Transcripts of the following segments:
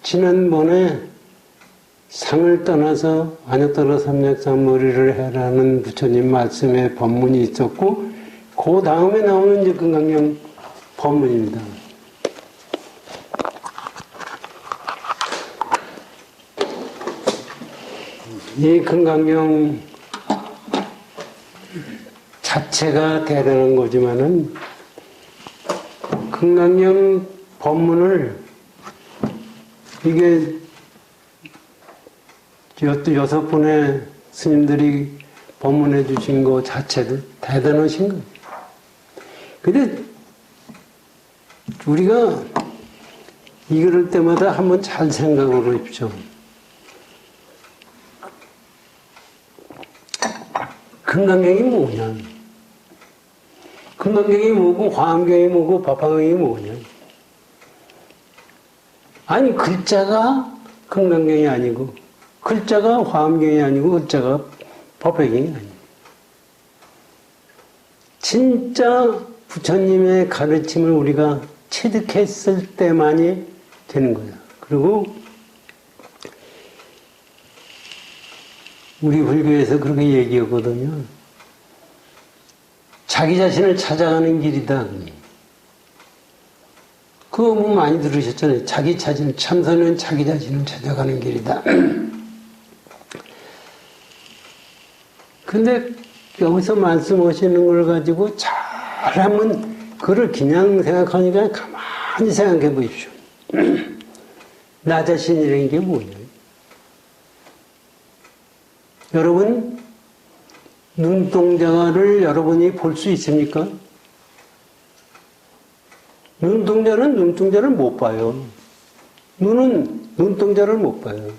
지난번에 상을 떠나서 안역따라 삼약삼머리를 해라는 부처님 말씀의 법문이 있었고, 그 다음에 나오는 이제 금강경 법문입니다. 이 금강경 자체가 대단한 거지만은 금강경 법문을 이게 6분의 스님들이 법문해 주신 거 자체도 대단하신 거예요. 근데 우리가 이럴 때마다 한번 잘 생각을 해보십시오. 금강경이 뭐냐? 금강경이 뭐고 화엄경이 뭐고 법화경이 뭐냐? 아니 글자가 금강경이 아니고 글자가 화엄경이 아니고 글자가 법화경이 아니고 진짜 부처님의 가르침을 우리가 체득했을 때만이 되는 거야. 그리고 우리 불교에서 그렇게 얘기하거든요. 자기 자신을 찾아가는 길이다. 그거 뭐 많이 들으셨잖아요. 자기 자신, 참선은 자기 자신을 찾아가는 길이다. 근데 여기서 말씀하시는 걸 가지고 잘하면 그걸 그냥 생각하니까 가만히 생각해 보십시오. 나 자신이라는 게 뭐냐? 여러분, 눈동자를 여러분이 볼 수 있습니까? 눈동자는 눈동자를 못 봐요. 눈은 눈동자를 못 봐요.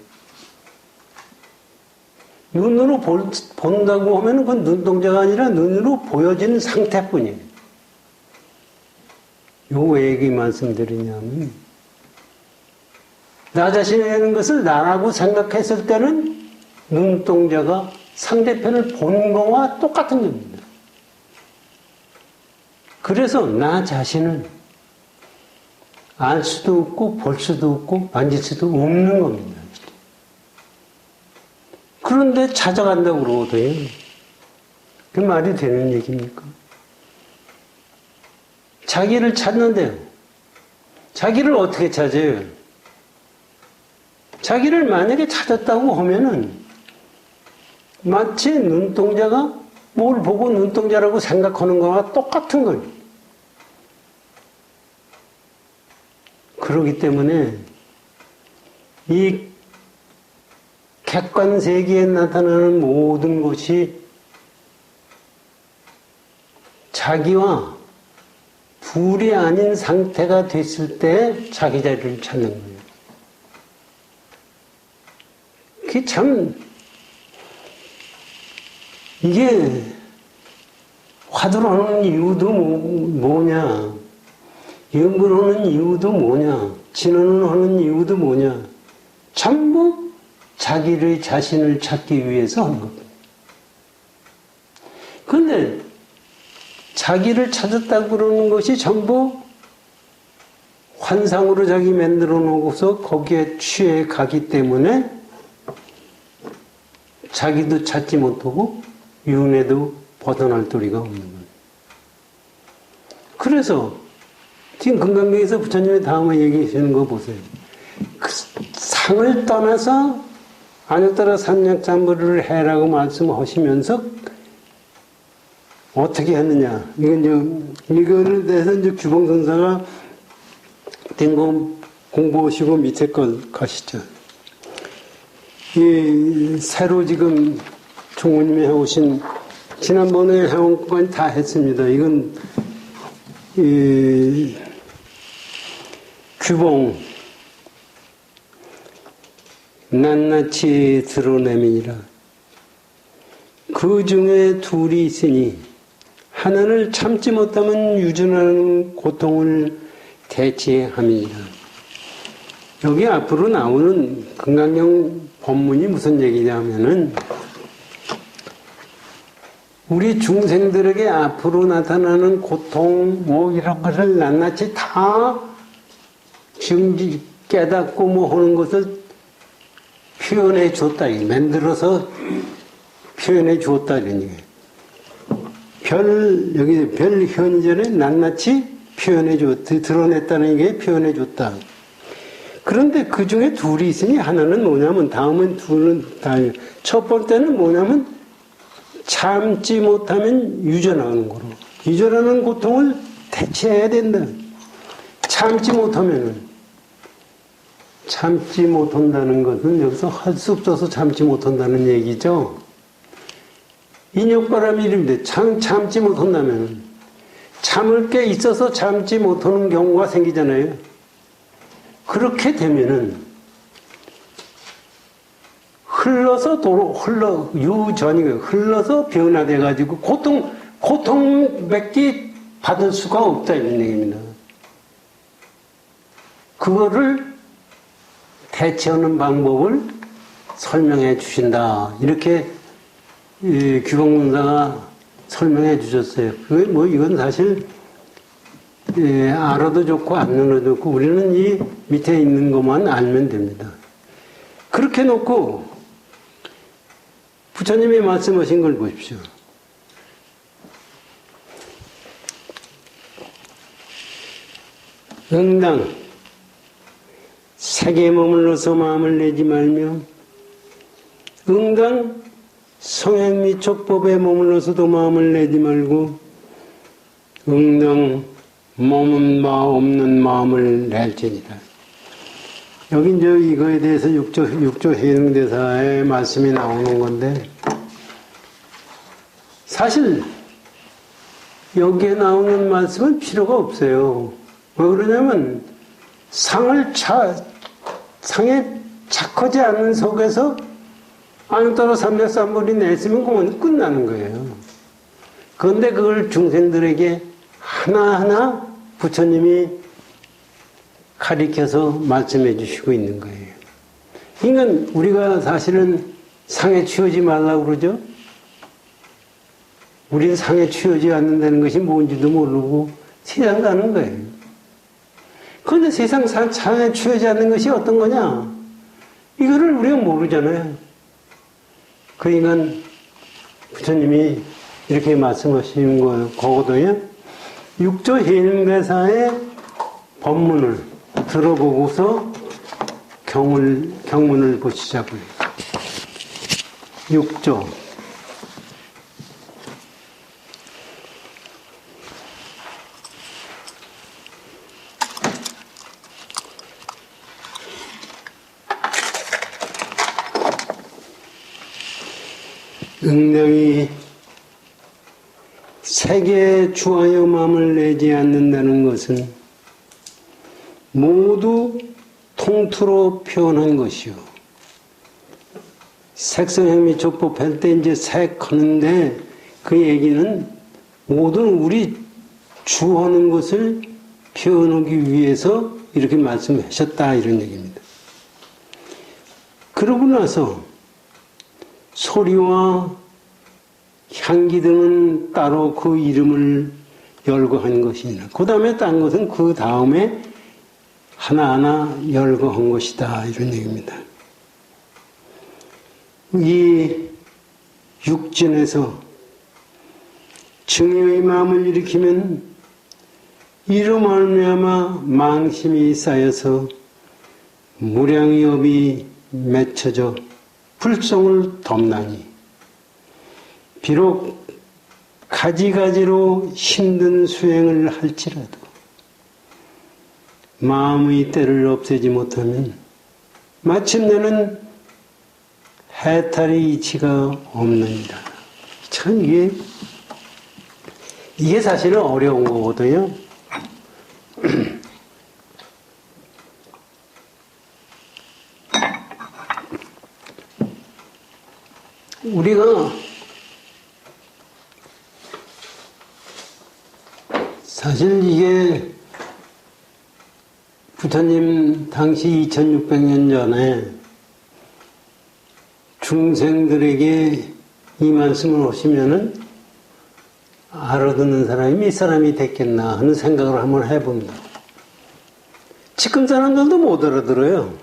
눈으로 본다고 하면 그건 눈동자가 아니라 눈으로 보여지는 상태뿐이에요. 이거 왜 얘기 말씀드리냐면, 나 자신이라는 것을 나라고 생각했을 때는 눈동자가 상대편을 본 거와 똑같은 겁니다. 그래서 나 자신은 알 수도 없고 볼 수도 없고 만질 수도 없는 겁니다. 그런데 찾아간다고 그러거든요. 그 말이 되는 얘기입니까? 자기를 찾는데요. 자기를 어떻게 찾아요? 자기를 만약에 찾았다고 하면은 마치 눈동자가 뭘 보고 눈동자라고 생각하는 거와 똑같은 거예요. 그렇기 때문에 이 객관세계에 나타나는 모든 것이 자기와 둘이 아닌 상태가 됐을 때 자기 자리를 찾는 거예요. 그게 참 이게 화두를 하는 이유도 뭐냐, 연구를 하는 이유도 뭐냐, 진언을 하는 이유도 뭐냐, 전부 자기의 자신을 찾기 위해서 하는 겁니다. 그런데 자기를 찾았다고 그러는 것이 전부 환상으로 자기 만들어 놓고서 거기에 취해 가기 때문에 자기도 찾지 못하고 윤회도 벗어날 도리가 없는 거예요. 그래서 지금 금강경에서 부처님이 다음에 얘기하시는 거 보세요. 그 상을 떠나서 안역따라 삼약삼부를 해라고 말씀하시면서 어떻게 했느냐? 이거를 대해서 이제 규봉선사가 된 거 공부하시고 밑에 걸 가시죠. 이 새로 지금 총무님이 해오신 지난번에 해온 것까지 다 했습니다. 이건 규봉 낱낱이 드러냄이니라. 그 중에 둘이 있으니 하나를 참지 못하면 유전하는 고통을 대체함이니라. 여기 앞으로 나오는 금강경 법문이 무슨 얘기냐면은 우리 중생들에게 앞으로 나타나는 고통 뭐 이런 것을 낱낱이 다 깨닫고 뭐 하는 것을 표현해 줬다. 만들어서 표현해 주었다. 이런 얘기예요. 여기 별 현전에 낱낱이 표현해 줬다. 드러냈다는 게 표현해 줬다. 그런데 그 중에 둘이 있으니 하나는 뭐냐면, 다음은 둘은 다, 첫 번째는 뭐냐면, 참지 못하면 유전하는 거로. 유전하는 고통을 대체해야 된다. 참지 못한다는 것은 여기서 할 수 없어서 참지 못한다는 얘기죠. 인욕바람이 이름인데, 참지 못한다면, 참을 게 있어서 참지 못하는 경우가 생기잖아요. 그렇게 되면은, 흘러서 변화돼가지고, 고통밖에 받을 수가 없다, 이런 얘기입니다. 그거를 대체하는 방법을 설명해 주신다. 이렇게 규범문사가 설명해 주셨어요. 그게 뭐 이건 사실 알아도 좋고 안 알아도 좋고 우리는 이 밑에 있는 것만 알면 됩니다. 그렇게 놓고 부처님이 말씀하신 걸 보십시오. 응당 색에 머물러서 마음을 내지 말며 응당 성행 및 촉법에 머물러서도 마음을 내지 말고 응당 몸은 바 없는 마음을 낼지니라. 여기 이제 이거에 대해서 육조 해능대사의 말씀이 나오는 건데 사실 여기에 나오는 말씀은 필요가 없어요. 왜 그러냐면 상에 착하지 않는 속에서 아무따로 삼백삼불이 냈으면 그건 끝나는 거예요. 그런데 그걸 중생들에게 하나하나 부처님이 가리켜서 말씀해 주시고 있는 거예요. 그러니까 우리가 사실은 상에 취하지 말라고 그러죠? 우리는 상에 취하지 않는다는 것이 뭔지도 모르고 세상 가는 거예요. 그런데 세상 상에 취하지 않는 것이 어떤 거냐? 이거를 우리가 모르잖아요. 그러니까 부처님이 이렇게 말씀하신 거거든요. 육조 해능대사의 법문을 들어보고서 경문을 보시자고요. 육조. 응당이 색에 주하여 마음을 내지 않는다는 것은 모두 통틀어 표현한 것이요. 색성행미 촉법 할 때 이제 색 하는데 그 얘기는 모든 우리 주하는 것을 표현하기 위해서 이렇게 말씀하셨다 이런 얘기입니다. 그러고 나서 소리와 향기 등은 따로 그 이름을 열거한 것이니라. 그 다음에 딴 것은 그 다음에 하나하나 열거한 것이다. 이런 얘기입니다. 이 육진에서 증여의 마음을 일으키면 이로 말미암아 망심이 쌓여서 무량의 업이 맺혀져 불성을 덮나니 비록 가지가지로 힘든 수행을 할지라도 마음의 때를 없애지 못하면 마침내는 해탈의 이치가 없느니라. 참 이게 사실은 어려운 거거든요. 우리가 사실 이게 부처님 당시 2600년 전에 중생들에게 이 말씀을 하시면은 알아듣는 사람이 몇 사람이 됐겠나 하는 생각을 한번 해봅니다. 지금 사람들도 못 알아들어요.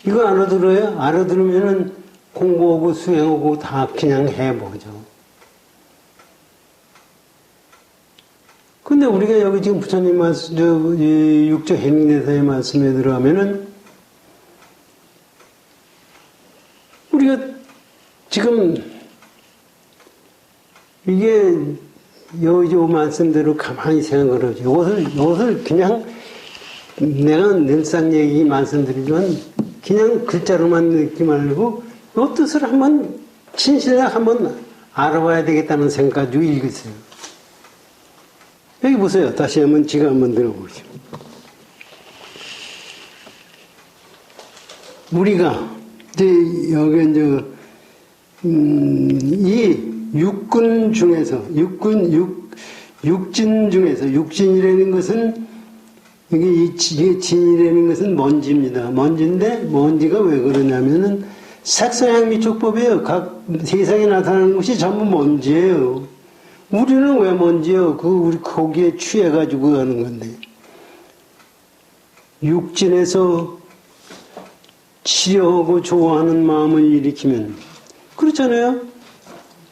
이거 알아들어요? 알아들으면은 공부하고 수행하고 다 그냥 해보죠. 근데 우리가 여기 지금 부처님 말씀, 육조 행인대사의 말씀에 들어가면은 우리가 지금 이게 요 말씀대로 가만히 생각을 하죠. 이것을 그냥 내가 늘상 얘기 말씀드리지만 그냥 글자로만 듣지 말고 이 뜻을 한번 진실하게 한번 알아봐야 되겠다는 생각 가지고 읽으세요. 여기 보세요. 다시 한번 지가 한번 들어보시죠. 우리가 이제 여기 이제 이 육군 중에서 육진 중에서 육진이라는 것은 이게 진이라는 것은 먼지입니다. 먼지인데 먼지가 왜 그러냐면은 색소향미촉법이에요. 각 세상에 나타나는 것이 전부 먼지예요. 우리는 왜 먼지요? 우리 거기에 취해가지고 하는 건데. 육진에서 치료하고 좋아하는 마음을 일으키면 그렇잖아요.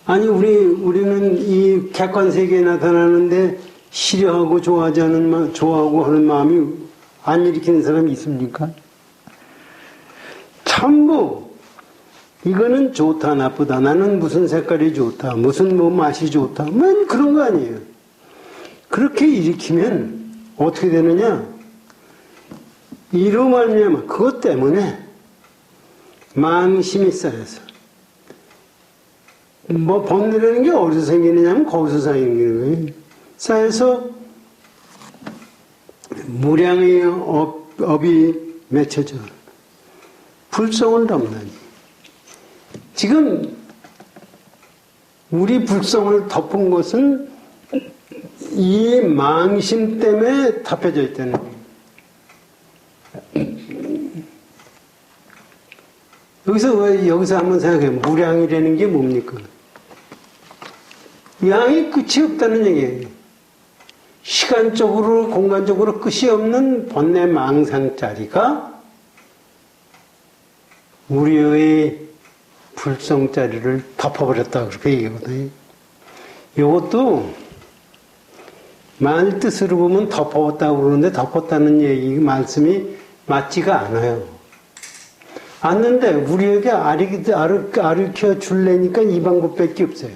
아니 우리는 이 객관세계에 나타나는데 싫어하고 좋아하고 하는 마음이 안 일으키는 사람이 있습니까? 전부 이거는 좋다 나쁘다 나는 무슨 색깔이 좋다 무슨 맛이 좋다 그런 거 아니에요. 그렇게 일으키면 어떻게 되느냐? 이로 말미암아 그것 때문에 망심이 쌓여서 번뇌라는 게 어디서 생기느냐면 거기서 생기는 거예요. 쌓여서 무량의 업이 맺혀져 불성을 담나니 지금 우리 불성을 덮은 것은 이 망심 때문에 덮여져 있다는 거예요. 여기서 한번 생각해요. 무량이라는 게 뭡니까? 양이 끝이 없다는 얘기예요. 시간적으로 공간적으로 끝이 없는 번뇌 망상짜리가 우리의 불성짜리를 덮어버렸다 그렇게 얘기하거든요. 이것도 말 뜻으로 보면 덮었다고 그러는데 덮었다는 얘기 말씀이 맞지가 않아요. 않는데 우리에게 가르쳐 줄래니까 이 방법밖에 없어요.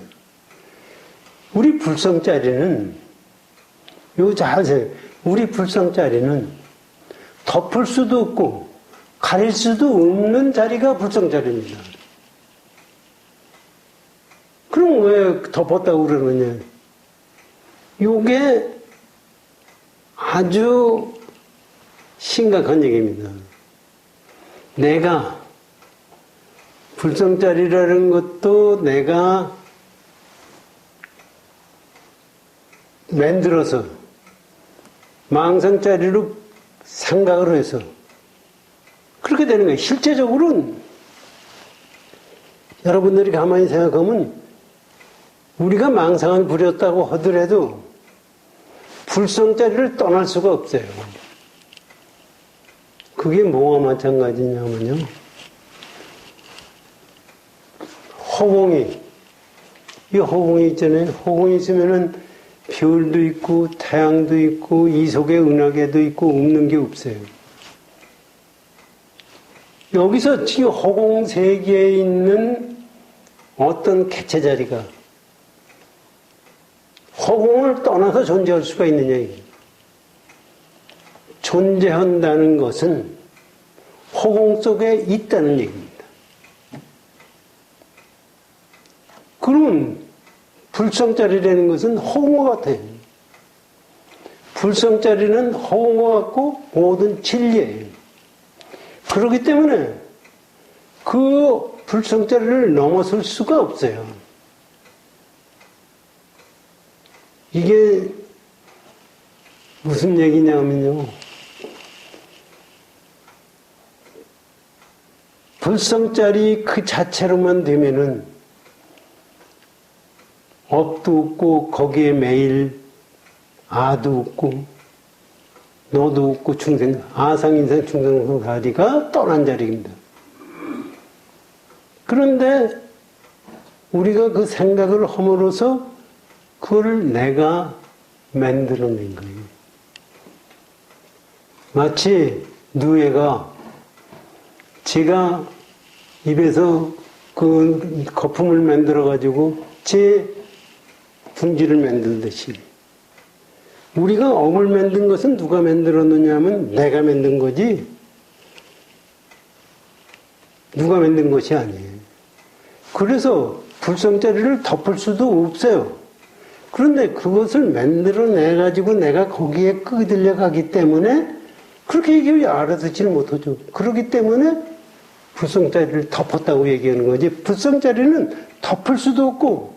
우리 불성짜리는 이거 잘 아세요. 우리 불성짜리는 덮을 수도 없고 가릴 수도 없는 자리가 불성짜리입니다. 그럼 왜 덮었다고 그러느냐? 이게 아주 심각한 얘기입니다. 내가 불성짜리라는 것도 내가 만들어서 망상짜리로 생각을 해서 그렇게 되는 거예요. 실제적으로는 여러분들이 가만히 생각하면 우리가 망상을 부렸다고 하더라도 불성짜리를 떠날 수가 없어요. 그게 뭐와 마찬가지냐면요. 허공이, 이 허공이 있잖아요. 허공이 있으면은 별도 있고 태양도 있고 이 속에 은하계도 있고 없는 게 없어요. 여기서 지금 허공 세계에 있는 어떤 개체 자리가 허공을 떠나서 존재할 수가 있느냐 이게. 존재한다는 것은 허공 속에 있다는 얘기입니다. 그럼 불성짜리라는 것은 허공과 같아요. 불성짜리는 허공과 같고 모든 진리예요. 그렇기 때문에 그 불성짜리를 넘어설 수가 없어요. 이게 무슨 얘기냐면요. 불성짜리 그 자체로만 되면은 업도 없고 거기에 매일 아도 없고 너도 없고 중생, 아상인생 중생사리가 떠난 자리입니다. 그런데 우리가 그 생각을 함으로써 그걸 내가 만들어낸 거예요. 마치 누에가 제가 입에서 그 거품을 만들어가지고 제 둥지를 만들듯이 우리가 업을 만든 것은 누가 만들었느냐면 내가 만든 거지 누가 만든 것이 아니에요. 그래서 불성자리를 덮을 수도 없어요. 그런데 그것을 만들어내가지고 내가 거기에 끄들려 가기 때문에 그렇게 얘기하면 알아듣지를 못하죠. 그렇기 때문에 불성자리를 덮었다고 얘기하는 거지 불성자리는 덮을 수도 없고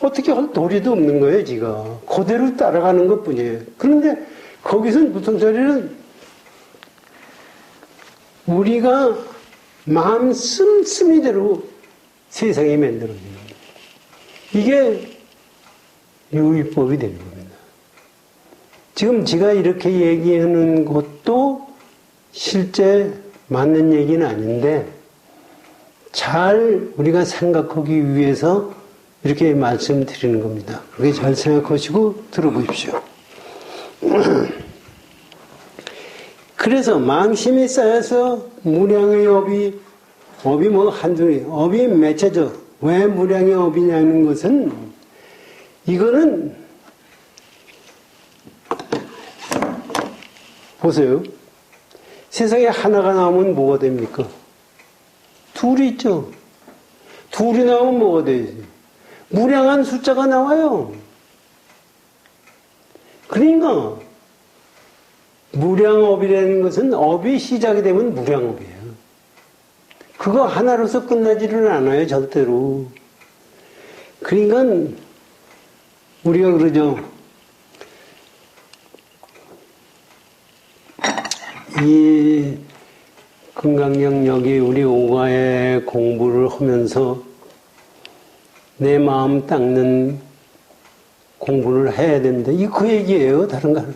어떻게 할 도리도 없는 거예요. 지가 그대로 따라가는 것뿐이에요. 그런데 거기서 불성자리는 우리가 마음 씀씀이대로 세상이 만들어져요. 이게 유의법이 되는 겁니다. 지금 제가 이렇게 얘기하는 것도 실제 맞는 얘기는 아닌데 잘 우리가 생각하기 위해서 이렇게 말씀드리는 겁니다. 그렇게 잘 생각하시고 들어보십시오. 그래서 망심이 쌓여서 무량의 업이 뭐 한두 업이 맺혀져. 왜 무량의 업이냐는 것은 이거는 보세요. 세상에 하나가 나오면 뭐가 됩니까? 둘이 있죠. 둘이 나오면 뭐가 되지? 무량한 숫자가 나와요. 그러니까 무량업이라는 것은 업이 시작이 되면 무량업이에요. 그거 하나로서 끝나지를 않아요. 절대로. 그러니까 우리가 그러죠. 이 금강경역이 우리 오가의 공부를 하면서 내 마음 닦는 공부를 해야 된다. 이 그 얘기예요. 다른 거 아니에요.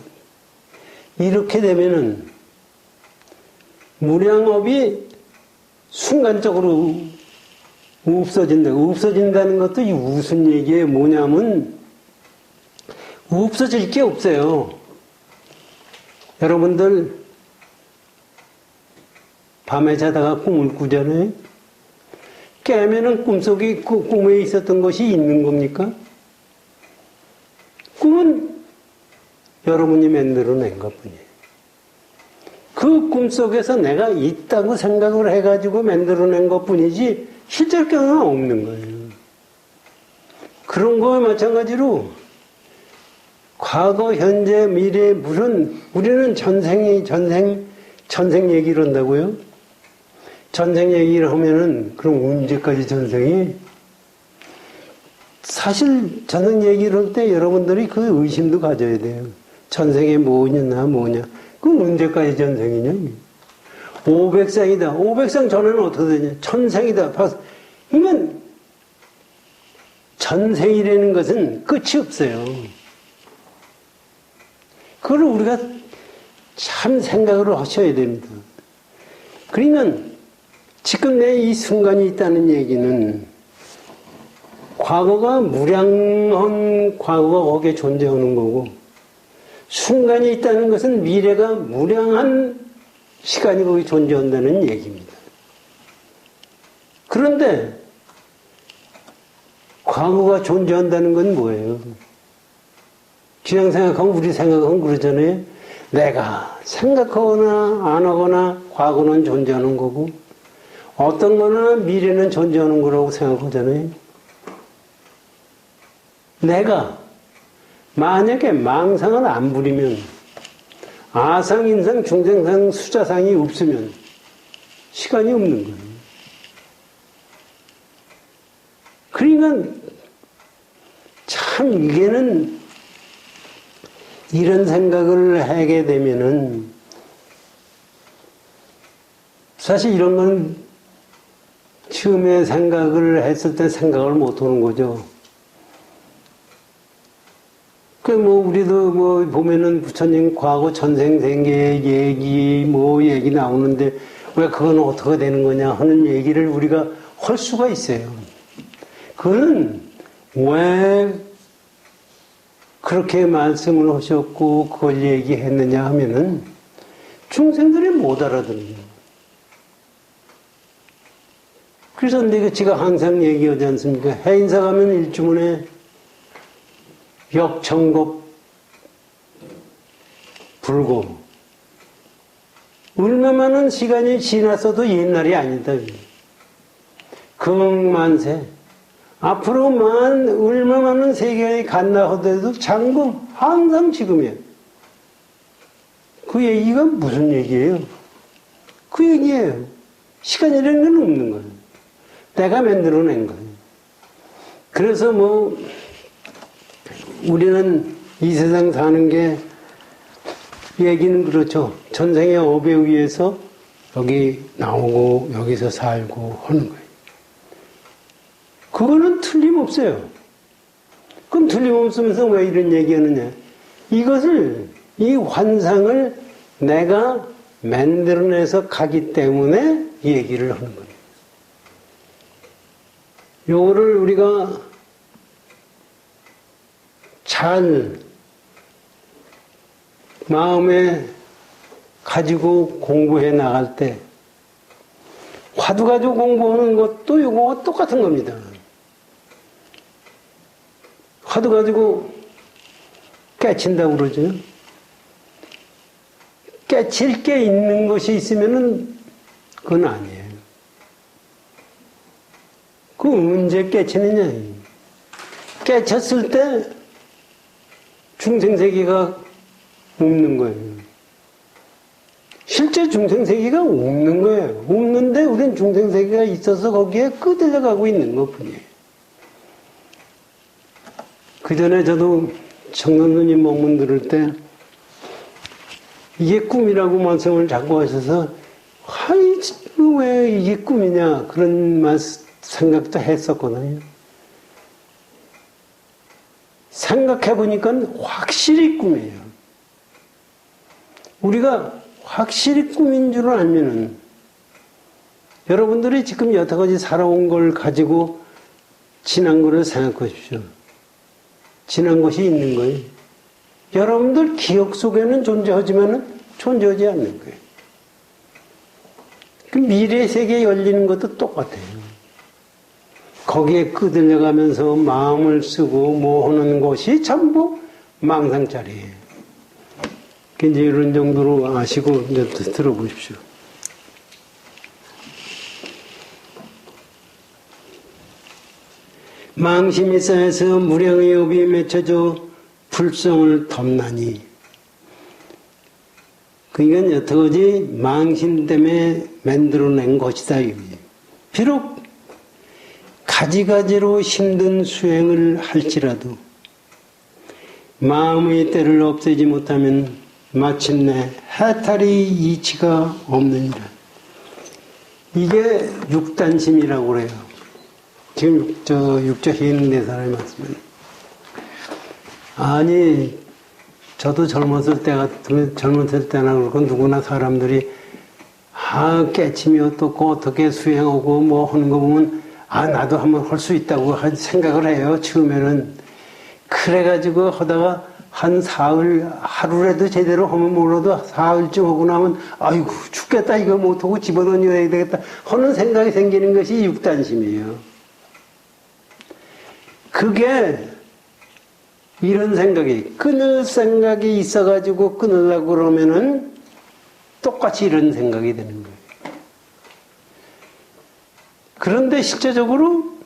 이렇게 되면은 무량업이 순간적으로 없어진다. 없어진다는 것도 이 무슨 얘기예요? 뭐냐면 없어질 게 없어요. 여러분들 밤에 자다가 꿈을 꾸잖아요. 깨면은 꿈속에 꿈에 있었던 것이 있는 겁니까? 꿈은 여러분이 만들어낸 것뿐이에요. 그 꿈속에서 내가 있다고 생각을 해가지고 만들어낸 것뿐이지 실제 경우는 없는 거예요. 그런 거와 마찬가지로 과거, 현재, 미래 무슨 우리는 전생 얘기를 한다고요? 전생 얘기를 하면은 그럼 언제까지 전생이? 사실 전생 얘기를 할 때 여러분들이 그 의심도 가져야 돼요. 전생에 뭐냐. 그럼 언제까지 전생이냐? 500생이다. 500생 전에는 어떻게 되냐? 1000생이다. 이건 전생이라는 것은 끝이 없어요. 그걸 우리가 참 생각을 하셔야 됩니다. 그러니까 지금 내 이 순간이 있다는 얘기는 과거가 무량한 과거가 거기에 존재하는 거고 순간이 있다는 것은 미래가 무량한 시간이 거기 존재한다는 얘기입니다. 그런데 과거가 존재한다는 건 뭐예요? 그냥 생각하면 우리 생각은 그러잖아요. 내가 생각하거나 안 하거나 과거는 존재하는 거고 어떤 거는 미래는 존재하는 거라고 생각하잖아요. 내가 만약에 망상을 안 부리면 아상, 인상, 중생상, 수자상이 없으면 시간이 없는 거예요. 그러니까 참 이게는 이런 생각을 하게 되면은 사실 이런 건 처음에 생각을 했을 때 생각을 못 하는 거죠. 그 뭐 우리도 뭐 보면은 부처님 과거 전생생계 얘기 뭐 얘기 나오는데 왜 그건 어떻게 되는 거냐 하는 얘기를 우리가 할 수가 있어요. 그거는 왜 그렇게 말씀을 하셨고 그걸 얘기했느냐 하면은 중생들이 못 알아듣는. 그래서 내가 제가 항상 얘기하지 않습니까? 해인사 가면 일주문에 역청겁 불고 얼마 많은 시간이 지났어도 옛날이 아니다. 금만세 앞으로 얼마 많은 세계에 갔나 하더라도 장금 항상 지금이에요. 그 얘기가 무슨 얘기예요? 그 얘기예요. 시간이라는 건 없는 거예요. 내가 만들어낸 거예요. 그래서 뭐 우리는 이 세상 사는 게 얘기는 그렇죠. 전생의 업에 의해서 여기 나오고 여기서 살고 하는 거예요. 그거는 틀림없어요. 그럼 틀림없으면서 왜 이런 얘기하느냐. 이것을 이 환상을 내가 만들어내서 가기 때문에 얘기를 하는 거예요. 요거를 우리가 잘 마음에 가지고 공부해 나갈 때 화두 가지고 공부하는 것도 요거와 똑같은 겁니다. 화두 가지고 깨친다고 그러죠. 깨칠 게 있는 것이 있으면은 그건 아니에요. 그 언제 깨치느냐. 깨쳤을 때 중생세계가 없는 거예요. 실제 중생세계가 없는 거예요. 없는데 우린 중생세계가 있어서 거기에 끄들려가고 있는 것 뿐이에요. 그 전에 저도 청년누님 법문 들을 때 이게 꿈이라고 말씀을 자꾸 하셔서 왜 이게 꿈이냐 그런 생각도 했었거든요. 생각해보니까 확실히 꿈이에요. 우리가 확실히 꿈인 줄 알면은 여러분들이 지금 여태까지 살아온 걸 가지고 지난 거를 생각하십시오. 지난 것이 있는 거예요. 여러분들 기억 속에는 존재하지만은 존재하지 않는 거예요. 그 미래 세계에 열리는 것도 똑같아요. 거기에 끄들려가면서 마음을 쓰고 뭐 하는 것이 전부 망상짜리예요. 이제 이런 정도로 아시고 이제 들어보십시오. 망심이 쌓여서 무량의 업이 맺혀져 불성을 덮나니. 그러니까 여태까지 망심 때문에 만들어낸 것이다. 비록 가지가지로 힘든 수행을 할지라도 마음의 때를 없애지 못하면 마침내 해탈이 이치가 없느니라. 이게 육단심이라고 그래요. 지금 육조 해능대사의 말씀은. 아니, 저도 젊었을 때나 그렇고 누구나 사람들이 깨침이 어떻고 어떻게 수행하고 뭐 하는 거 보면 나도 한번 할 수 있다고 생각을 해요. 처음에는. 그래가지고 하다가 한 사흘, 하루라도 제대로 하면 몰라도 사흘쯤 하고 나면 아이고 죽겠다 이거 못하고 집어던져야 되겠다 하는 생각이 생기는 것이 육단심이에요. 그게 이런 생각이 끊을 생각이 있어가지고 끊으려고 그러면은 똑같이 이런 생각이 되는 거예요. 그런데 실제적으로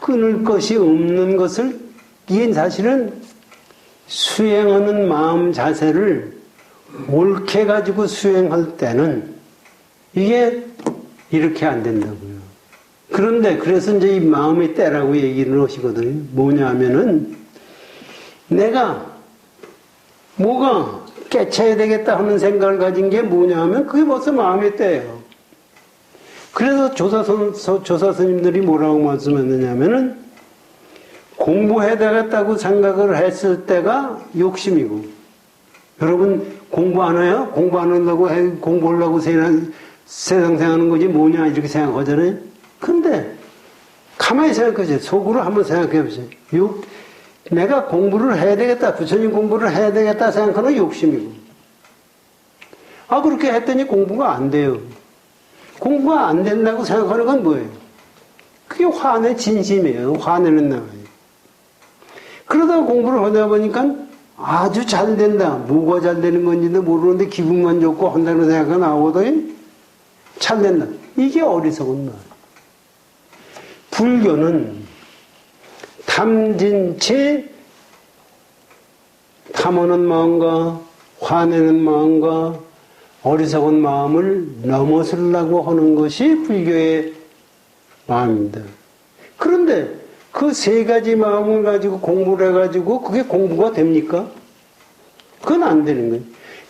끊을 것이 없는 것을 이게 사실은 수행하는 마음 자세를 옳게 가지고 수행할 때는 이게 이렇게 안 된다고요. 그런데 그래서 이제 이 마음의 때라고 얘기를 하시거든요. 뭐냐 하면은 내가 뭐가 깨쳐야 되겠다 하는 생각을 가진 게 뭐냐 하면 그게 벌써 마음의 때예요. 그래서 조사 스님들이 뭐라고 말씀했느냐 하면은 공부해야 되겠다고 생각을 했을 때가 욕심이고, 여러분 공부 안 해요? 공부 안 한다고 공부하려고 세상 생각하는 거지 뭐냐 이렇게 생각하잖아요. 근데 가만히 생각하세요. 속으로 한번 생각해 보세요. 내가 공부를 해야 되겠다, 부처님 공부를 해야 되겠다 생각하는 욕심이고, 그렇게 했더니 공부가 안 돼요. 공부가 안 된다고 생각하는 건 뭐예요? 그게 화내 진심이에요. 화내는 나라예요. 그러다가 공부를 하다 보니까 아주 잘 된다. 뭐가 잘 되는 건지도 모르는데 기분만 좋고 한다는 생각이 나오더니 잘 된다. 이게 어리석은 말. 불교는 탐진치, 탐하는 마음과 화내는 마음과 어리석은 마음을 넘어서려고 하는 것이 불교의 마음입니다. 그런데 그 세 가지 마음을 가지고 공부를 해가지고 그게 공부가 됩니까? 그건 안 되는 거예요.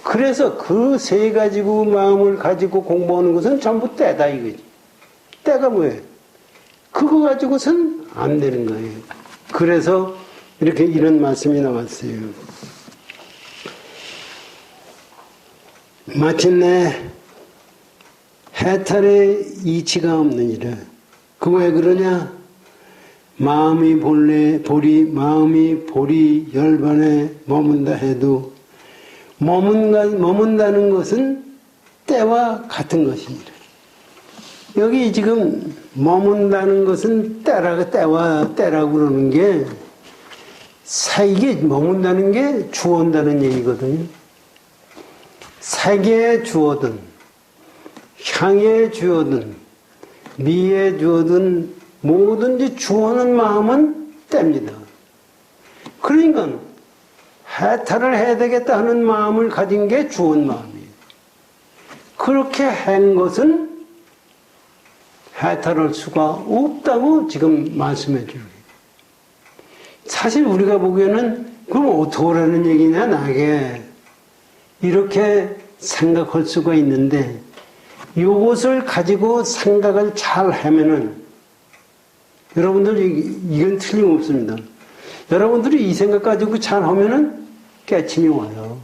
그래서 그 세 가지 마음을 가지고 공부하는 것은 전부 때다 이거지. 때가 뭐예요? 그거 가지고선 안 되는 거예요. 그래서 이렇게 이런 말씀이 나왔어요. 마침내 해탈의 이치가 없느니라. 그거 왜 그러냐? 마음이 보리 열반에 머문다 해도 머문다는 것은 때와 같은 것이니라. 여기 지금 머문다는 것은 때라고 그러는 게 이게 머문다는 게 주어온다는 얘기거든요. 색에 주어든 향에 주어든 미에 주어든 뭐든지 주어는 마음은 때입니다. 그러니까 해탈을 해야 되겠다 하는 마음을 가진 게 주원 마음이에요. 그렇게 한 것은 해탈할 수가 없다고 지금 말씀해 주는 거예요. 사실 우리가 보기에는 그럼 어떻게 하라는 얘기냐 나게 이렇게 생각할 수가 있는데 이것을 가지고 생각을 잘 하면은 여러분들 이건 틀림없습니다. 여러분들이 이 생각 가지고 잘 하면은 깨침이 와요.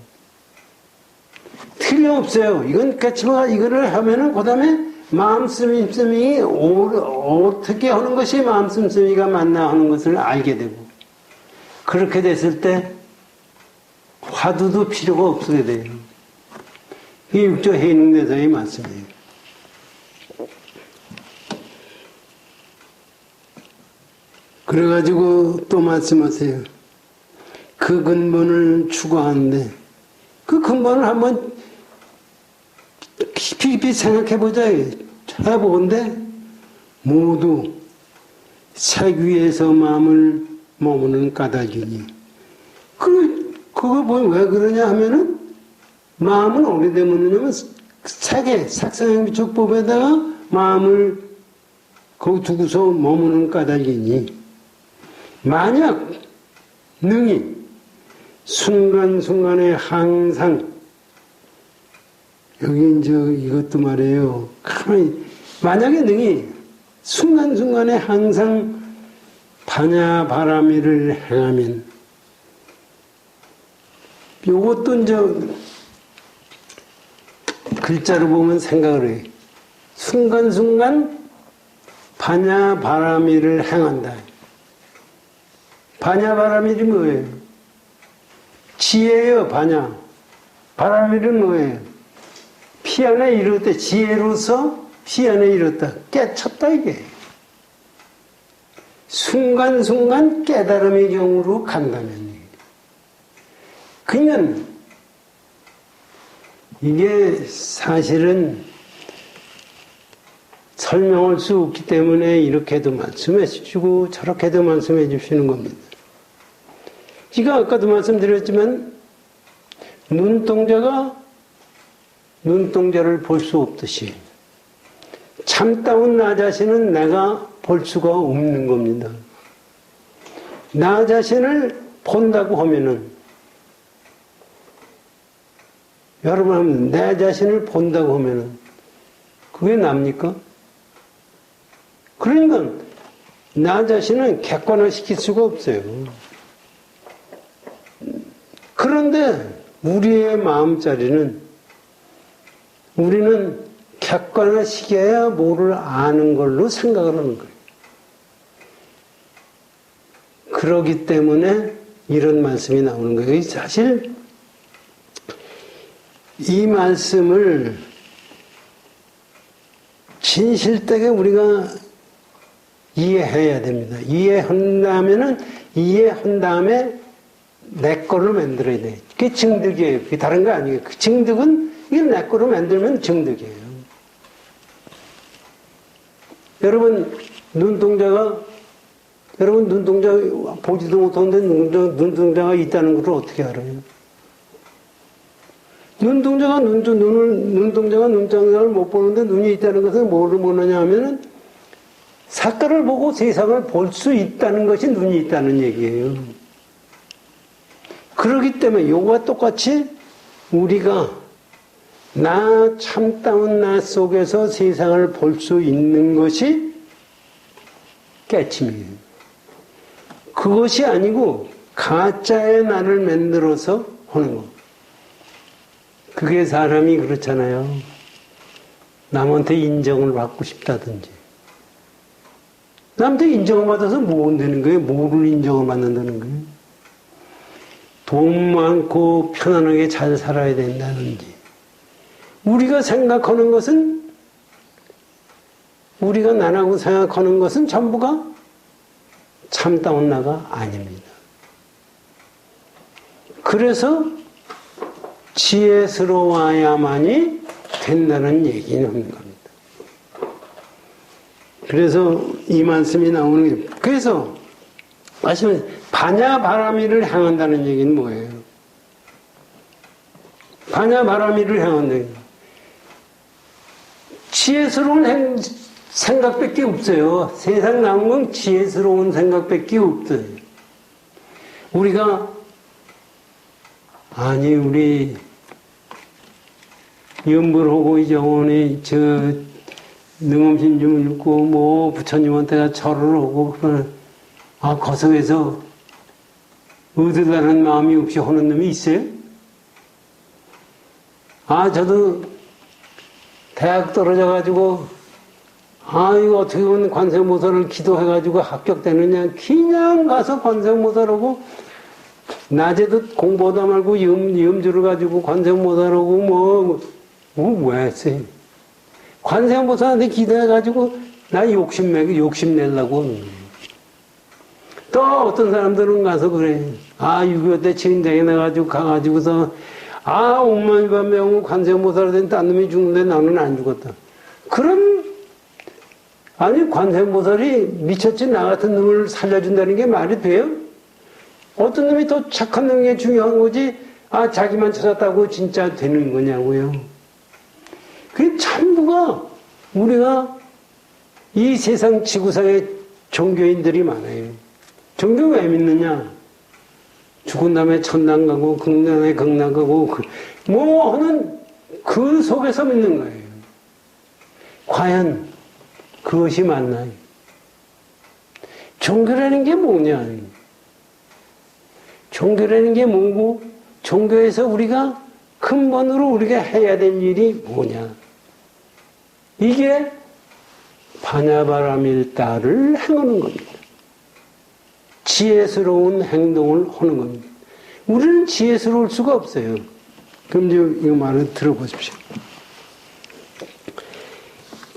틀림없어요. 이건 깨침이 이거를 하면은 그 다음에 마음 씀씀이 어떻게 하는 것이 마음 씀씀이가 맞나 하는 것을 알게 되고 그렇게 됐을 때 화두도 필요가 없게 돼요. 이게 육조 해능대사의 말씀이에요. 그래가지고 또 말씀하세요. 그 근본을 추구하는데 그 근본을 한번 깊이 생각해보자. 해보건데 모두 색 위에서 마음을 머무는 까닭이니 그거 왜 그러냐 하면은 마음은 어디 때문이냐면 색상행비촉법에다가 마음을 거기 두고서 머무는 까닭이니 만약 능히 순간순간에 항상 여기 이제 이것도 말이에요. 가만히 만약에 능히 순간순간에 항상 반야바라미를 행하면 요것도 이제 글자로 보면 생각을 해요. 순간순간 반야바라미를 행한다. 반야바라밀이 뭐예요? 지혜요, 반야. 바라밀은 뭐예요? 피 안에 이뤘다. 지혜로서 피 안에 이뤘다. 깨쳤다, 이게. 순간순간 깨달음의 경우로 간다면. 그냥, 이게 사실은 설명할 수 없기 때문에 이렇게도 말씀해 주시고 저렇게도 말씀해 주시는 겁니다. 제가 아까도 말씀드렸지만 눈동자를 볼 수 없듯이 참다운 나 자신은 내가 볼 수가 없는 겁니다. 나 자신을 본다고 하면은 여러분 내 자신을 본다고 하면은 그게 납니까? 그러니까 나 자신은 객관화시킬 수가 없어요. 그런데 우리의 마음자리는 우리는 객관화시켜야 뭐를 아는 걸로 생각을 하는 거예요. 그러기 때문에 이런 말씀이 나오는 거예요. 사실 이 말씀을 진실되게 우리가 이해해야 됩니다. 이해한 다음에 내 거를 만들어야 돼. 그게 증득이에요. 그게 다른 거 아니에요. 그 증득은 이게 내 거로 만들면 증득이에요. 여러분 눈동자가 보지도 못하는데 눈동자가 있다는 것을 어떻게 알아요? 눈동자가 눈동자를 못 보는데 눈이 있다는 것은 뭐를 보느냐 하면은 색깔을 보고 세상을 볼 수 있다는 것이 눈이 있다는 얘기예요. 그렇기 때문에 이거와 똑같이 우리가 나 참다운 나 속에서 세상을 볼 수 있는 것이 깨침이에요. 그것이 아니고 가짜의 나를 만들어서 하는 거. 그게 사람이 그렇잖아요. 남한테 인정을 받고 싶다든지. 남한테 인정을 받아서 뭐 되는 거예요? 뭐를 인정을 받는다는 거예요? 돈 많고 편안하게 잘 살아야 된다든지. 우리가 생각하는 것은, 우리가 나라고 생각하는 것은 전부가 참다운 나가 아닙니다. 그래서 지혜스러워야만이 된다는 얘기는 겁니다. 그래서 이 말씀이 나오는 게, 그래서 말씀은 반야바라미를 향한다는 얘기는 뭐예요? 반야바라미를 향한다는 얘기는 지혜스러운 생각밖에 없어요. 세상 나온 건 지혜스러운 생각밖에 없어요. 우리가 우리 연불하고 이정원이 능엄심 좀 읽고 뭐 부처님한테가 절을 하고 거성에서 얻으려는 마음이 없이 하는 놈이 있어요? 저도 대학 떨어져가지고 이거 어떻게 보면 관세음보살을 기도해가지고 합격되느냐, 그냥 가서 관세음보살하고 낮에도 공부하다 말고 염주를 가지고 관세음보살하고 왜 했어요? 관세음보살한테 기도해가지고 나 욕심내려고. 또 어떤 사람들은 가서 그래. 6.25 때 진대에 나가지고 가가지고서 옥만이 반명하고 관세음보살을 된 딴 놈이 죽는데 나는 안 죽었다. 관세음보살이 미쳤지 나 같은 놈을 살려준다는 게 말이 돼요? 어떤 놈이 더 착한 놈이 중요한 거지, 자기만 찾았다고 진짜 되는 거냐고요. 그게 전부가 우리가 이 세상 지구상에 종교인들이 많아요. 종교 왜 믿느냐? 죽은 다음에 천당 가고, 극락에 극락 가고, 하는 그 속에서 믿는 거예요. 과연 그것이 맞나요? 종교라는 게 뭐냐? 종교라는 게 뭐고, 종교에서 우리가 근본으로 우리가 해야 될 일이 뭐냐? 이게 반야바라밀다를 행하는 겁니다. 지혜스러운 행동을 하는 겁니다. 우리는 지혜스러울 수가 없어요. 그럼 이제 이 말을 들어보십시오.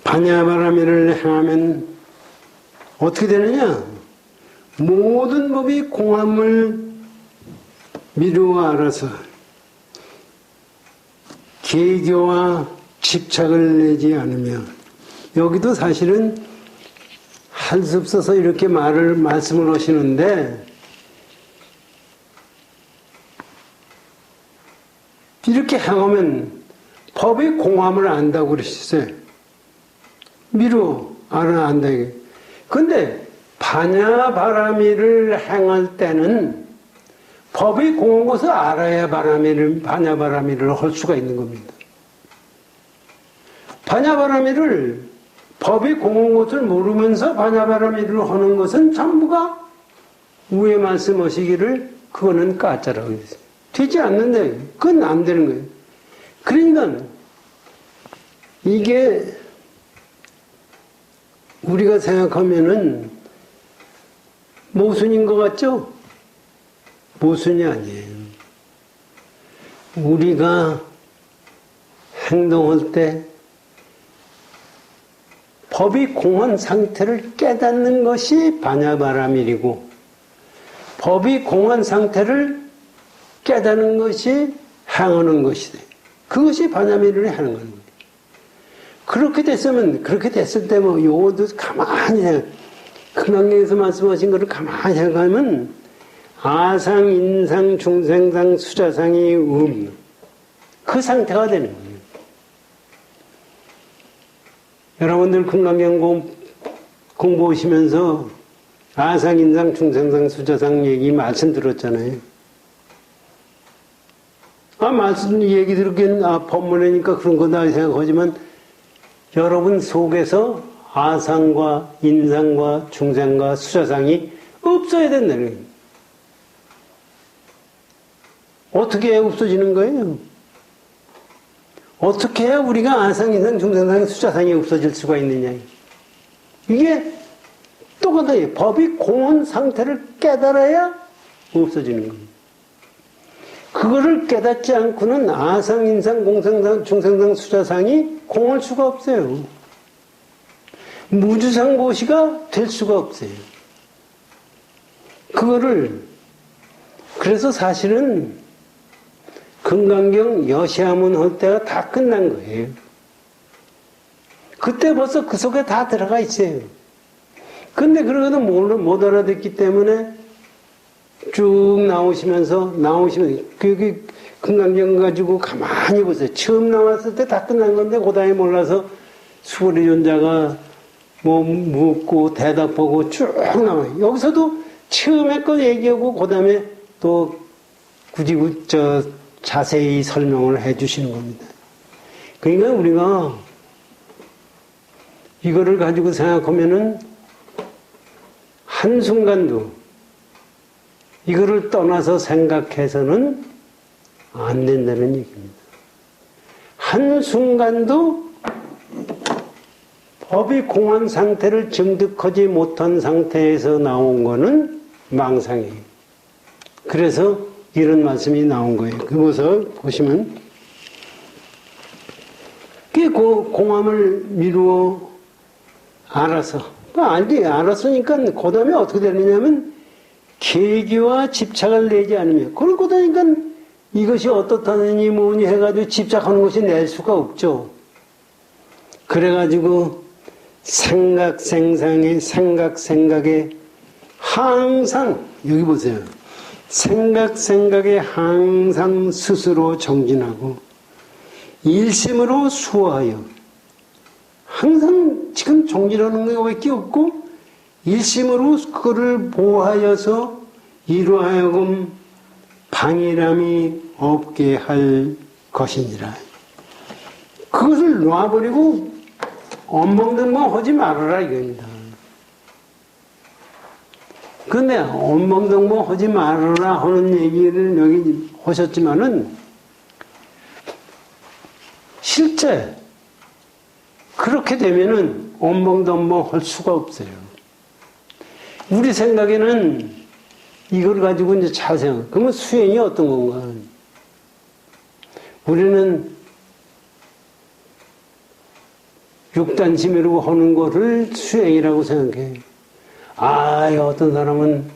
반야바라밀을 행하면 어떻게 되느냐? 모든 법이 공함을 미루어 알아서 계교와 집착을 내지 않으며, 여기도 사실은 할 수 없어서 이렇게 말씀을 하시는데, 이렇게 행하면 법의 공함을 안다고 그러셨어요. 미루어 안다. 근데 반야바라밀을 행할 때는 법이 공한 것을 알아야 반야바라밀을 할 수가 있는 겁니다. 반야바라밀을 법이 공한 것을 모르면서 반야바라밀을 하는 것은 전부가 위에 말씀하시기를 그거는 가짜라고 했어요. 되지 않는데 그건 안 되는 거예요. 그러니까 이게 우리가 생각하면은 모순인 것 같죠? 모순이 아니에요. 우리가 행동할 때 법이 공한 상태를 깨닫는 것이 반야바라밀이고 법이 공한 상태를 깨닫는 것이 행하는 것이다. 그것이 반야밀을 하는 거예요. 그렇게 됐을 때 뭐 요것도 가만히 금강경에서 말씀하신 것을 가만히 생각하면 아상, 인상, 중생상, 수자상이 그 상태가 되는 거예요. 여러분들 금강경 공부하시면서 아상, 인상, 중생상, 수자상 얘기 말씀 들었잖아요. 말씀 얘기 들었긴 법문이니까 그런 거다 생각하지만 여러분 속에서 아상과 인상과 중생과 수자상이 없어야 된다는 거예요. 어떻게 해야 없어지는 거예요? 어떻게 해야 우리가 아상, 인상, 중생상, 수자상이 없어질 수가 있느냐. 이게 똑같아요. 법이 공한 상태를 깨달아야 없어지는 겁니다. 그거를 깨닫지 않고는 아상, 인상, 공생상, 중생상, 수자상이 공할 수가 없어요. 무주상고시가 될 수가 없어요. 그래서 사실은 금강경 여시하문 할 때가 다 끝난 거예요. 그때 벌써 그 속에 다 들어가 있어요. 근데 그러고도 못 알아듣기 때문에 쭉 나오시면서 그 금강경 가지고 가만히 보세요. 처음 나왔을 때 다 끝난 건데 그 다음에 몰라서 수고리 존자가 뭐 묻고 대답하고 쭉 나와요. 여기서도 처음에 거 얘기하고 그 다음에 또 굳이 자세히 설명을 해 주시는 겁니다. 그러니까 우리가 이거를 가지고 생각하면은 한순간도 이거를 떠나서 생각해서는 안 된다는 얘기입니다. 한순간도 법이 공한 상태를 증득하지 못한 상태에서 나온 거는 망상이에요. 그래서 이런 말씀이 나온 거예요. 그것을 보시면 그 공함을 미루어 알아서 알았으니까 그 다음에 어떻게 되느냐면 계기와 집착을 내지 않으면 그러고 나니까 이것이 어떻다느니 뭐니 해가지고 집착하는 것이 낼 수가 없죠. 그래가지고 생각에 항상 여기 보세요. 생각에 항상 스스로 정진하고 일심으로 수호하여 항상 지금 정진하는 것밖에 없고 일심으로 그거를 보호하여서 이루하여금 방해람이 없게 할 것이니라. 그것을 놔버리고 엉망등망 하지 말아라 이겁니다. 근데 엉망등망 하지 말아라 하는 얘기를 여기 하셨지만은 실제 그렇게 되면은 엉망등망 할 수가 없어요. 우리 생각에는 이걸 가지고 이제 잘 생각. 그러면 수행이 어떤 건가? 우리는 육단심으로 하는 거를 수행이라고 생각해. 어떤 사람은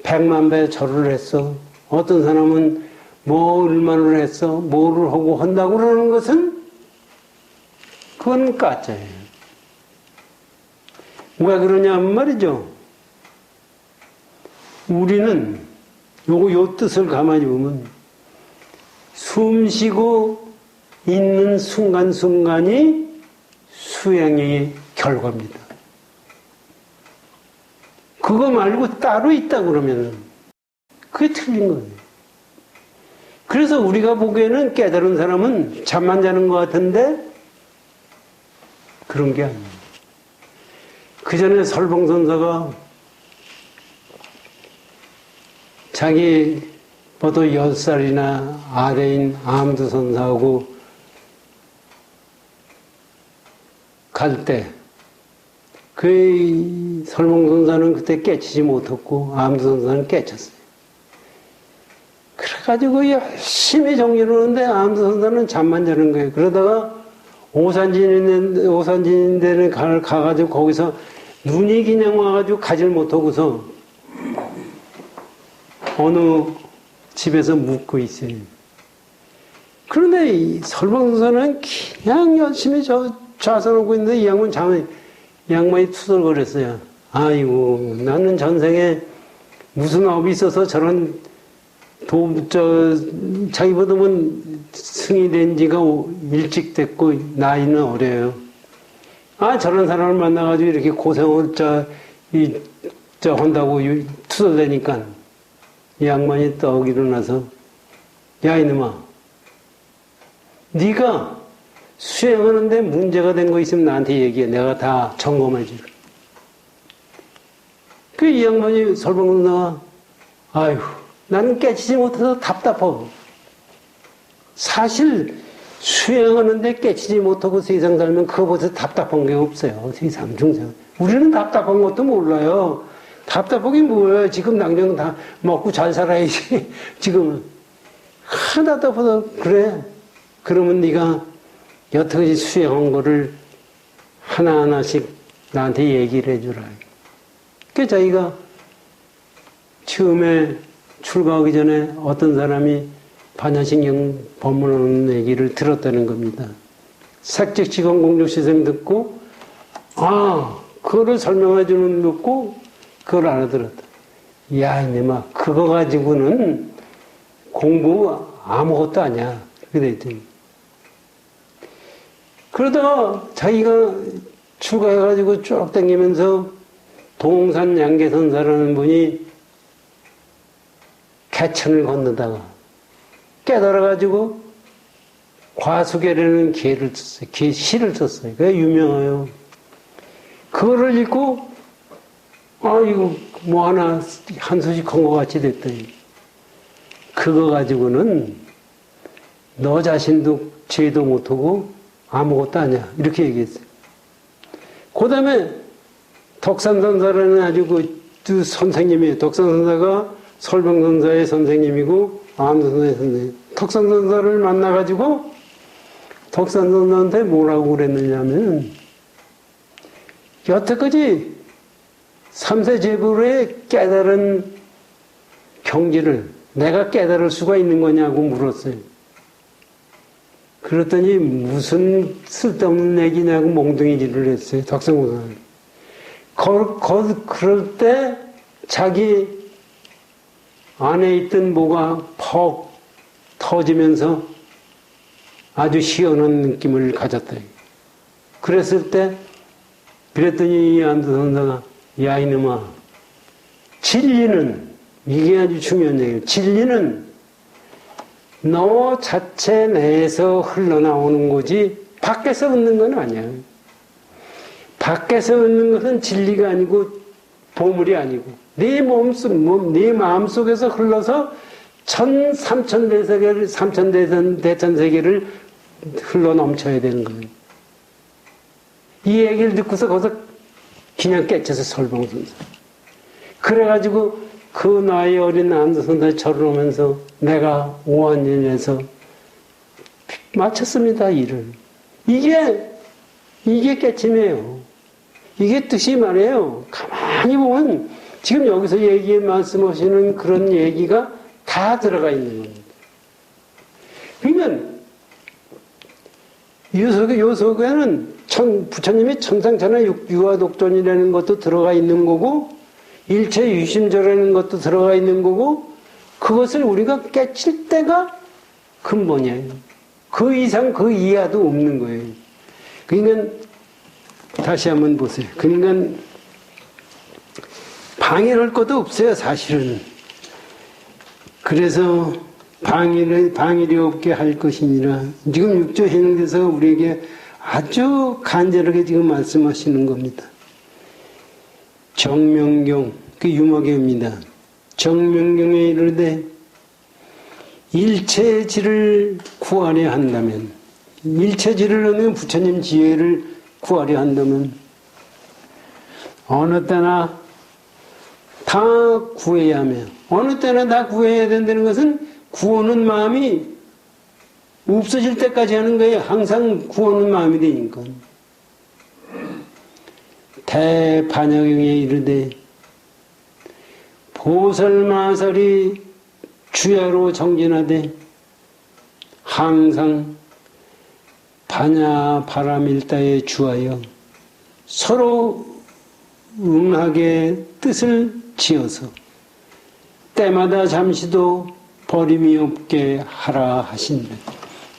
100만 배 절을 했어. 어떤 사람은 뭐 얼마나 했어. 뭐를 하고 한다고 그러는 것은 그건 가짜예요. 왜 그러냐면 말이죠. 우리는 요 뜻을 가만히 보면 숨 쉬고 있는 순간순간이 수행의 결과입니다. 그거 말고 따로 있다 그러면 그게 틀린 거예요. 그래서 우리가 보기에는 깨달은 사람은 잠만 자는 것 같은데 그런 게 아니에요. 그 전에 설봉선사가 자기보다 10살이나 아래인 암두선사하고 갈 때, 그 설봉선사는 그때 깨치지 못했고, 암두선사는 깨쳤어요. 그래가지고 열심히 정리를 하는데, 암두선사는 잠만 자는 거예요. 그러다가 오산진인데는 가가지고 거기서 눈이 그냥 와가지고 가지를 못하고서 어느 집에서 묵고 있어요. 그런데 이 설봉선사는 그냥 열심히 좌선하고 있는데 이 양반이 투덜거렸어요. 아이고, 나는 전생에 무슨 업이 있어서 저런 자기보다는 승이 된 지가 일찍 됐고 나이는 어려요. 저런 사람을 만나가지고 이렇게 고생을 한다고 투덜대니까 이 양반이 떡 일어나서, 야 이놈아, 네가 수행하는데 문제가 된 거 있으면 나한테 얘기해. 내가 다 점검해 줄게. 이 양반이 설봉선사가, 아휴, 나는 깨치지 못해서 답답하고, 사실 수행하는데 깨치지 못하고 세상 살면 그거보다 답답한 게 없어요. 세상 중생. 우리는 답답한 것도 몰라요. 답답하긴 뭐예요. 지금 당장 다 먹고 잘 살아야지. 지금은. 답답하다. 그래. 그러면 네가 여태까지 수행한 거를 하나하나씩 나한테 얘기를 해주라. 그러니까 자기가 처음에 출가하기 전에 어떤 사람이 반야신경 법문하는 얘기를 들었다는 겁니다. 색즉지공 공족시생 듣고, 그거를 설명해 주는 거 듣고, 그걸 알아들었다. 야, 이놈아, 그거 가지고는 공부 아무것도 아니야. 그렇게 됐더니. 그러다가 자기가 출가해가지고 쭉 다니면서 동산 양계선사라는 분이 개천을 건너다가 깨달아가지고 과수계라는 시를 썼어요. 그게 유명해요. 그거를 읽고 이거 뭐 하나 한 소식 한 것 같이 됐더니 그거 가지고는 너 자신도 죄도 못하고 아무것도 아니야. 이렇게 얘기했어요. 그 다음에 덕산선사라는 아주 그 선생님이에요. 덕산선사가 설봉선사의 선생님이고 암두선사의 선생님. 덕산선사를 만나가지고 덕산선사한테 뭐라고 그랬느냐면 여태까지 삼세제불의 깨달은 경지를 내가 깨달을 수가 있는 거냐고 물었어요. 그랬더니 무슨 쓸데없는 얘기냐고 몽둥이질을 했어요. 덕산선사는. 그럴 때 자기 안에 있던 뭐가 퍽 터지면서 아주 시원한 느낌을 가졌다. 그랬더니 이 암두선사가 야 이놈아, 진리는 이게 아주 중요한 얘기예요. 진리는 너 자체 내에서 흘러나오는 거지 밖에서 얻는 건 아니야. 밖에서 얻는 것은 진리가 아니고 보물이 아니고 네 마음속에서 흘러서 삼천대천세계를 흘러 넘쳐야 되는 거예요. 이 얘기를 듣고서 거기서 그냥 깨쳐서 설봉선사. 그래가지고 그 나이 어린 암두선사 절을 오면서 내가 오한일에서 마쳤습니다, 일을. 이게 깨침이에요. 이게 뜻이 말이에요. 가만히 보면 지금 여기서 말씀하시는 그런 얘기가 다 들어가 있는 겁니다. 그러면 요 속에는 부처님이 천상천하 유화독존이라는 것도 들어가 있는 거고 일체 유심조라는 것도 들어가 있는 거고 그것을 우리가 깨칠 때가 근본이에요. 그 이상 그 이하도 없는 거예요. 그러니까 다시 한번 보세요. 그러니까 방해할 것도 없어요, 사실은. 그래서 방해이 없게 할 것이니라. 지금 육조 해능대사가 우리에게 아주 간절하게 지금 말씀하시는 겁니다. 정명경, 그 유머경입니다. 정명경에 이르되 일체지를 구하려 한다면, 일체지를 얻는 부처님 지혜를 구하려 한다면 어느 때나 다 구해야 하며, 어느 때나 다 구해야 된다는 것은 구하는 마음이 없어질 때까지 하는 거예요. 항상 구하는 마음이 되니까. 대반야경에 이르되 보설마설이 주야로 정진하되 항상 반야 바람일다에 주하여 서로 응하게 뜻을 지어서 때마다 잠시도 버림이 없게 하라 하신다.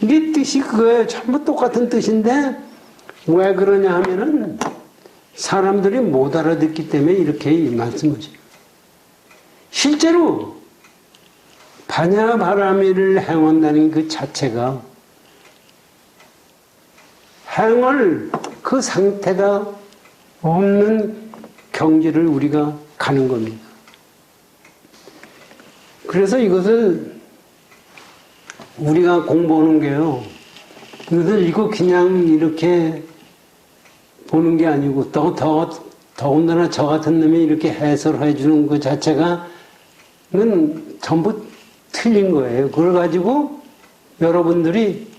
이게 뜻이 그거예요. 전부 똑같은 뜻인데 왜 그러냐 하면은 사람들이 못 알아듣기 때문에 이렇게 이 말씀하죠. 실제로 반야바라미를 행한다는 그 자체가 행할 그 상태가 없는 경지를 우리가 가는 겁니다. 그래서 이것을 우리가 공부하는 게요, 이것을 이거 그냥 이렇게 보는 게 아니고 더군다나 저 같은 놈이 이렇게 해설해 주는 것 자체가 전부 틀린 거예요. 그걸 가지고 여러분들이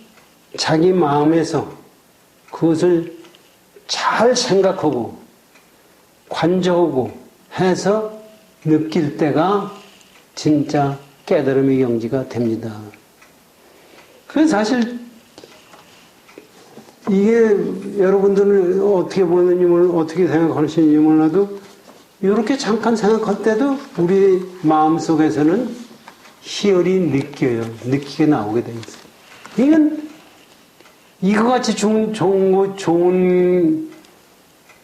자기 마음에서 그것을 잘 생각하고 관조하고 해서 느낄 때가 진짜 깨달음의 경지가 됩니다. 그래서 사실 이게 여러분들은 어떻게 보는지 어떻게 생각하시는지 몰라도 이렇게 잠깐 생각할 때도 우리 마음속에서는 희열이 느끼게 나오게 돼 있어요. 이건 이거같이 좋은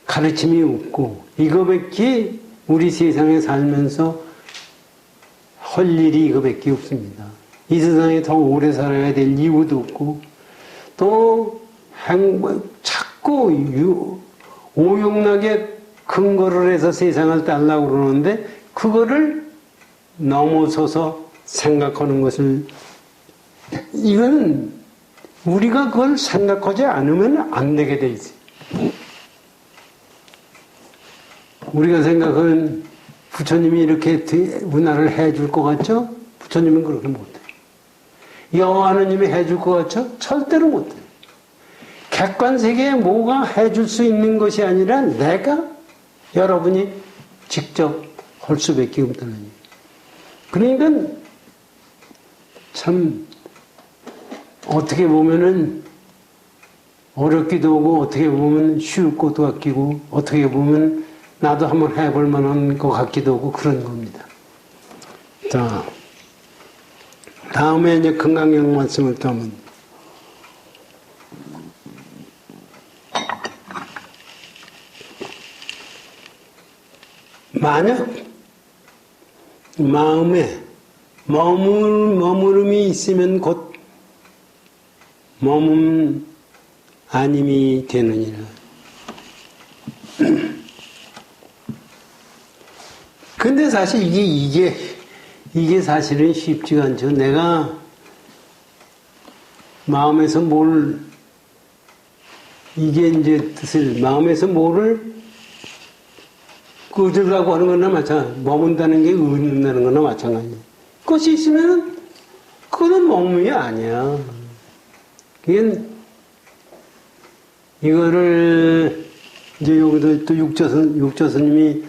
가르침이 없고 이거밖에 우리 세상에 살면서 할 일이 이거밖에 없습니다. 이 세상에 더 오래 살아야 될 이유도 없고 또 자꾸 오용락에 근거를 해서 세상을 따르려고 그러는데 그거를 넘어서서 생각하는 것을 이건 우리가 그걸 생각하지 않으면 안 되게 돼 있어요. 우리가 생각하는 부처님이 이렇게 운하를 해줄 것 같죠? 부처님은 그렇게 못해요. 여호와 하느님이 해줄 것 같죠? 절대로 못해요. 객관세계에 뭐가 해줄 수 있는 것이 아니라 내가 여러분이 직접 할 수밖에 없다는 얘기예요. 그러니까 참 어떻게 보면은 어렵기도 하고 어떻게 보면 쉬울 것도 같기고 어떻게 보면 나도 한번 해볼 만한 것 같기도 하고 그런 겁니다. 자, 다음에 이제 금강경 말씀을 또 한번. 만약 마음에 머무름이 있으면 곧 머문 아님이 되느니라. 근데 사실 이게 사실은 쉽지가 않죠. 내가 마음에서 이게 이제 뜻을, 마음에서 뭐를 끄으려고 하는 거나 마찬가지. 머문다는 게 의는다는 거나 마찬가지예요. 그것이 있으면 그거는 머문이 아니야. 이거를 이제 여기도 또 육조스님이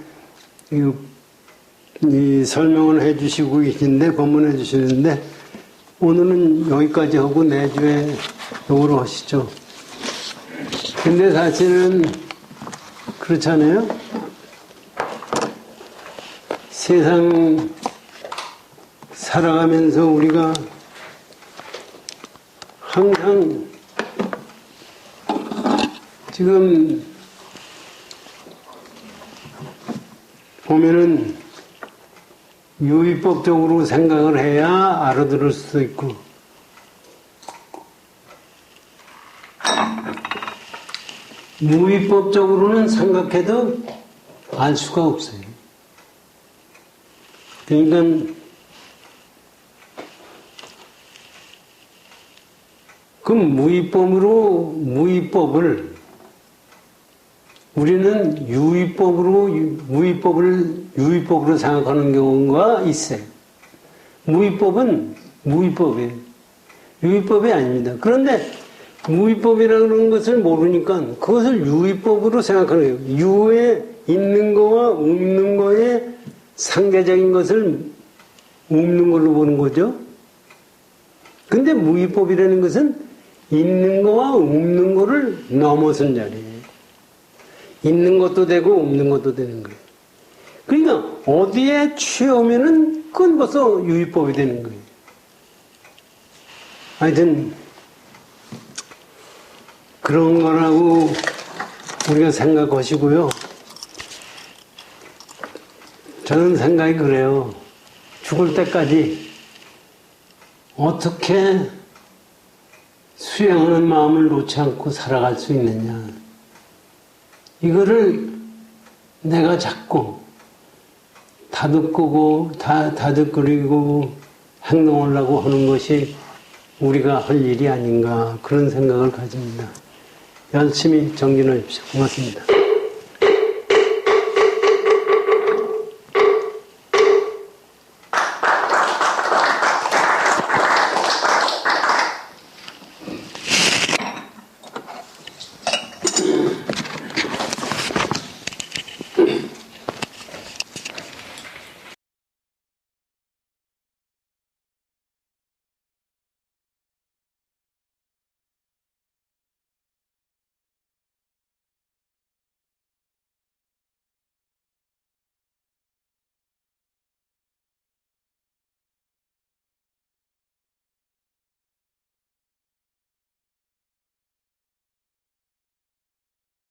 이 설명을 해주시고 계신데 법문해 주시는데 오늘은 여기까지 하고 내주에 요거로 하시죠. 근데 사실은 그렇잖아요. 세상 살아가면서 우리가 항상 지금 보면은 유의법적으로 생각을 해야 알아들을 수도 있고 무의법적으로는 생각해도 알 수가 없어요. 그러니까 그 무위법을 우리는 무위법을 유위법으로 생각하는 경우가 있어요. 무위법은 무위법이에요. 유위법이 아닙니다. 그런데 무위법이라는 것을 모르니까 그것을 유위법으로 생각하는 거예요. 유에 있는 거와 없는 거의 상대적인 것을 없는 걸로 보는 거죠. 근데 무위법이라는 것은 있는 거와 없는 거를 넘어선 자리예요. 있는 것도 되고 없는 것도 되는 거예요. 그러니까 어디에 취하면은 그건 벌써 유위법이 되는 거예요. 하여튼 그런 거라고 우리가 생각하시고요. 저는 생각이 그래요. 죽을 때까지 어떻게 수양하는 마음을 놓지 않고 살아갈 수 있느냐. 이거를 내가 자꾸 다득거리고 행동하려고 하는 것이 우리가 할 일이 아닌가 그런 생각을 가집니다. 열심히 정진하십시오. 고맙습니다.